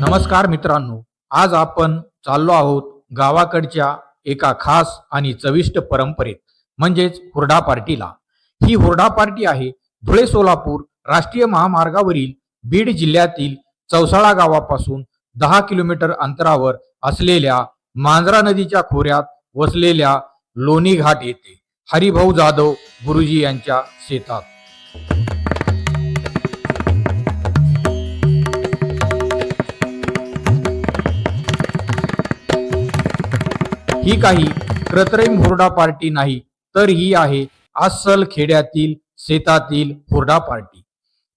नमस्कार मित्रांनो, आज आपण चाललो आहोत गावाकडच्या एका खास आणि चविष्ट परंपरेत म्हणजेच हुरडा पार्टीला. ही हुरडा पार्टी आहे धुळे सोलापूर राष्ट्रीय महामार्गावरील बीड जिल्ह्यातील चौसाळा गावापासून 10 किलोमीटर अंतरावर असलेल्या मांजरा नदीच्या खोऱ्यात वसलेल्या लोणी घाट येथे हरिभाऊ जाधव गुरुजी यांच्या शेतात. ही काही कृत्रिम हुरडा पार्टी नाही, तर ही आहे अस्सल खेड्यातील शेतातील हुरडा पार्टी.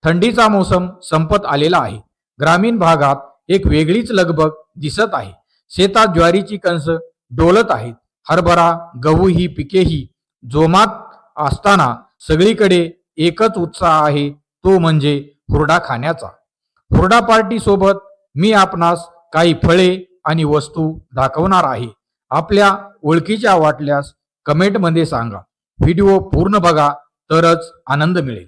थंडीचा मोसम संपत आलेला आहे. ग्रामीण भागात एक वेगळीच लगबग दिसत आहे. शेतात ज्वारीची कणस डोलत आहेत. हरभरा गहू ही पिकेही जोमात असताना सगळीकडे एकच उत्साह आहे, तो म्हणजे हुरडा खाण्याचा. हुरडा पार्टी सोबत मी आपणास काही फळे आणि वस्तू दाखवणार आहे. आपल्या ओळखीच्या वाटल्यास कमेंटमध्ये सांगा. व्हिडिओ पूर्ण बघा, तरच आनंद मिळेल.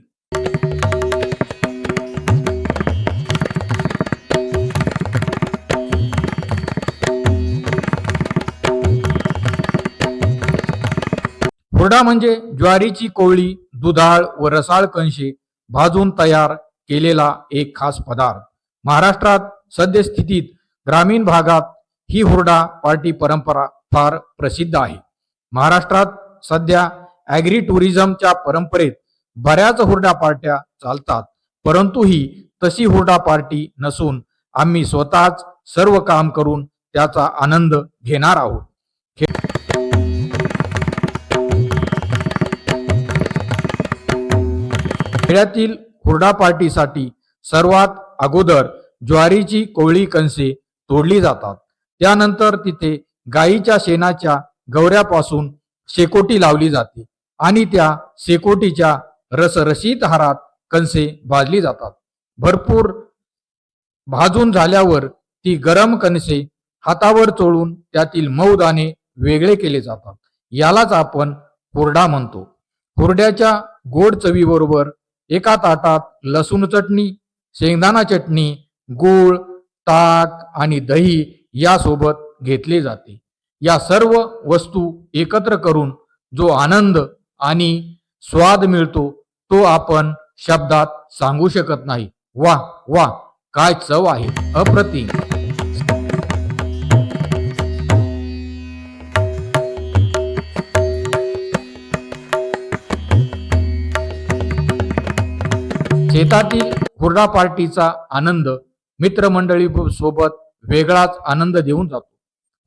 हुरडा म्हणजे ज्वारीची कोवळी, दुधाळ व रसाळ कणशे भाजून तयार केलेला एक खास पदार्थ. महाराष्ट्रात सद्यस्थितीत ग्रामीण भागात ही हुरडा पार्टी परंपरा फार प्रसिद्ध आहे. महाराष्ट्रात सध्या ॲग्री टुरिझमच्या परंपरेत बऱ्याच हुरडा पार्ट्या चालतात, परंतु ही तशी हुरडा पार्टी नसून आम्ही स्वतःच सर्व काम करून त्याचा आनंद घेणार आहोत. खेड्यातील हुरडा पार्टीसाठी सर्वात अगोदर ज्वारीची कोवळी कणसे तोडली जातात. त्यानंतर तिथे गाईच्या शेणाच्या गवऱ्यापासून शेकोटी लावली जाते आणि त्या शेकोटीच्या रसरशीत हारात कणसे भाजली जातात. भरपूर भाजून झाल्यावर ती गरम कणसे हातावर चोळून त्यातील मऊ दाणे वेगळे केले जातात. यालाच आपण हुरडा म्हणतो. हुरड्याच्या गोड चवीबरोबर एका ताटात लसूण चटणी, शेंगदाणा चटणी, गूळ, ताक आणि दही यासोबत घेतले जाते. या सर्व वस्तू एकत्र करून जो आनंद आणि स्वाद मिळतो, तो आपण शब्दात सांगू शकत नाही. वा वा, काय चव आहे, अप्रतिम. शेतातील हुरडा पार्टीचा आनंद मित्रमंडळी सोबत वेगळाच आनंद देऊन जातो.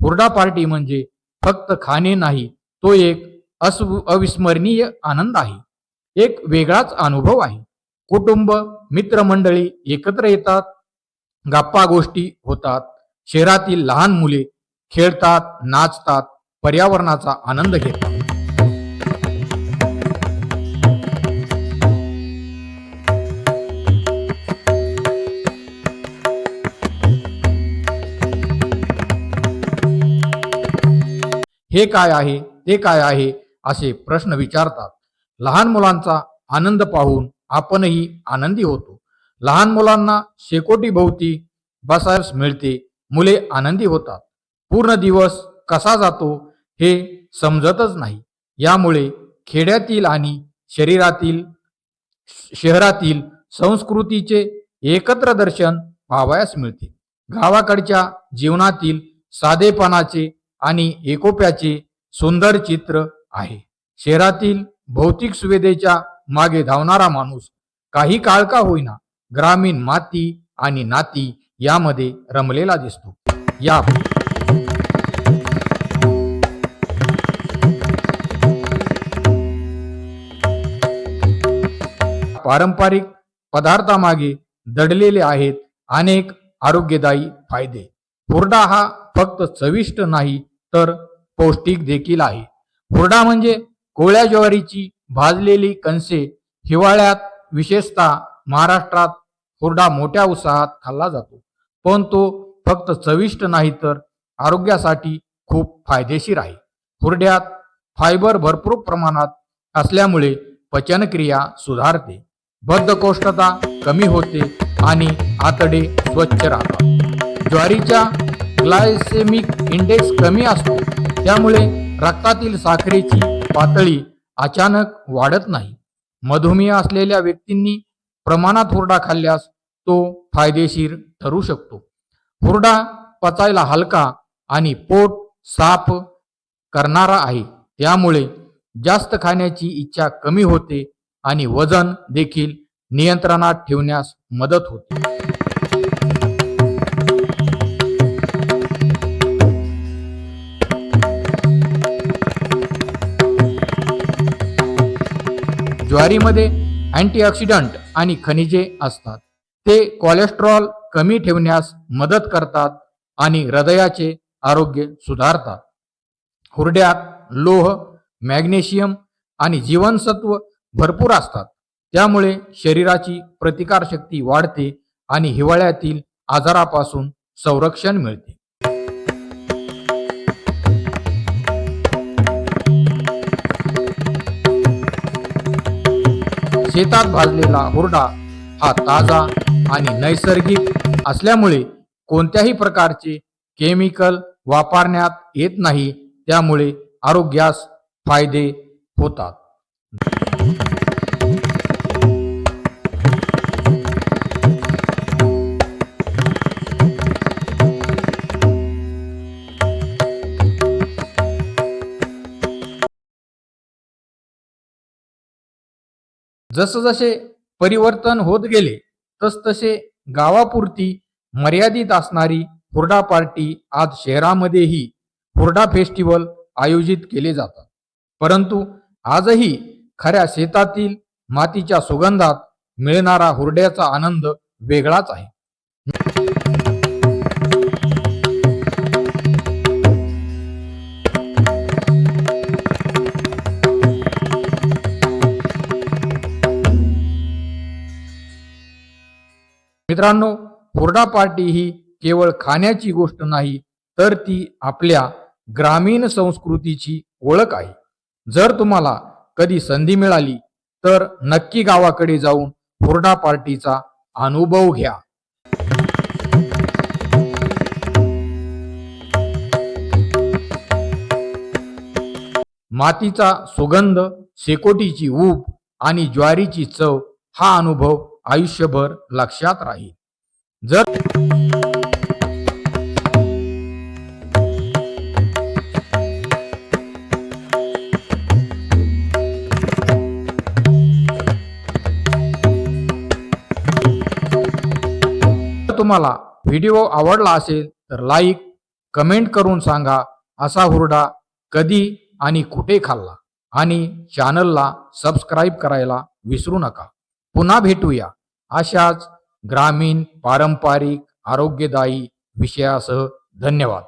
हुरडा पार्टी म्हणजे फक्त खाणे नाही, तो एक अविस्मरणीय आनंद आहे. एक वेगळाच अनुभव आहे. कुटुंब मित्रमंडळी एकत्र येतात, गप्पा गोष्टी होतात. शहरातील लहान मुले खेळतात, नाचतात, पर्यावरणाचा आनंद घेतात. हे काय आहे, ते काय आहे असे प्रश्न विचारतात. लहान मुलांचा आनंद पाहून आपणही आनंदी होतो. लहान मुलांना शेकोटी भोवती बसायस मिळते. मुले आनंदी होतात. पूर्ण दिवस कसा जातो हे समजतच नाही. यामुळे खेड्यातील आणि शहरातील संस्कृतीचे एकत्र दर्शन पाहावयास मिळते. गावाकडच्या जीवनातील साधेपणाचे आणि एकोप्याचे सुंदर चित्र आहे. शहरातील भौतिक सुविधेच्या मागे धावणारा माणूस काही काळ का होईना ग्रामीण माती आणि नाती यामध्ये रमलेला दिसतो. या पारंपरिक पदार्थामागे दडलेले आहेत अनेक आरोग्यदायी फायदे. हुरडा हा फक्त चविष्ट नाही, तर पौष्टिक देखील आहे. हुरडा म्हणजे कोवळ्या ज्वारीची भाजलेली कणसे. हिवाळ्यात विशेषतः महाराष्ट्रात हुरडा मोठ्या उत्साहात खाल्ला जातो. पण तो फक्त चविष्ट नाही, तर आरोग्यासाठी खूप फायदेशीर आहे. हुरड्यात फायबर भरपूर प्रमाणात असल्यामुळे पचनक्रिया सुधारते. बद्धकोष्ठता कमी होते आणि आतडे स्वच्छ राहतात. ज्वारीच्या ग्लायसेमिक इंडेक्स कमी असतो, त्यामुळे रक्तातील साखरेची पातळी अचानक वाढत नाही. मधुमेह असलेल्या व्यक्तींनी प्रमाणात हुरडा खाल्ल्यास तो फायदेशीर ठरू शकतो. हुरडा पचायला हलका आणि पोट साफ करणारा आहे, त्यामुळे जास्त खाण्याची इच्छा कमी होते आणि वजन देखील नियंत्रणात ठेवण्यास मदत होते. ज्वारीमध्ये अँटीऑक्सिडंट आणि खनिजे असतात. ते कोलेस्टेरॉल कमी ठेवण्यास मदत करतात आणि हृदयाचे आरोग्य सुधारतात. हुरड्यात लोह, मॅग्नेशियम आणि जीवनसत्व भरपूर असतात, त्यामुळे शरीराची प्रतिकारशक्ती वाढते आणि हिवाळ्यातील आजारापासून संरक्षण मिळते. शेतात भाजलेला हुरडा हा ताजा आणि नैसर्गिक असल्यामुळे कोणत्याही प्रकारचे केमिकल वापरण्यात येत नाही, त्यामुळे आरोग्यास फायदे होतात. जसजसे परिवर्तन होत गेले तसतसे गावापुरती मर्यादित असणारी हुरडा पार्टी आज शहरामध्येही हुरडा फेस्टिवल आयोजित केले जातात. परंतु आजही खऱ्या शेतातील मातीच्या सुगंधात मिळणारा हुरड्याचा आनंद वेगळाच आहे. मित्रांनो, हुरडा पार्टी ही केवळ खाण्याची गोष्ट नाही, तर ती आपल्या ग्रामीण संस्कृतीची ओळख आहे. जर तुम्हाला कधी संधी मिळाली तर नक्की गावाकडे जाऊन हुरडा पार्टीचा अनुभव घ्या. मातीचा सुगंध, शेकोटीची ऊब आणि ज्वारीची चव हा अनुभव आयुष्यभर लक्षात राहील. जर तुम्हाला व्हिडिओ आवडला असेल तर लाईक, कमेंट करून सांगा असा हुरडा कधी आणि कुठे खाल्ला, आणि चॅनलला सबस्क्राईब करायला विसरू नका. पुन्हा भेटूया अशाच ग्रामीण, पारंपरिक, आरोग्यदायी विषयासह. धन्यवाद.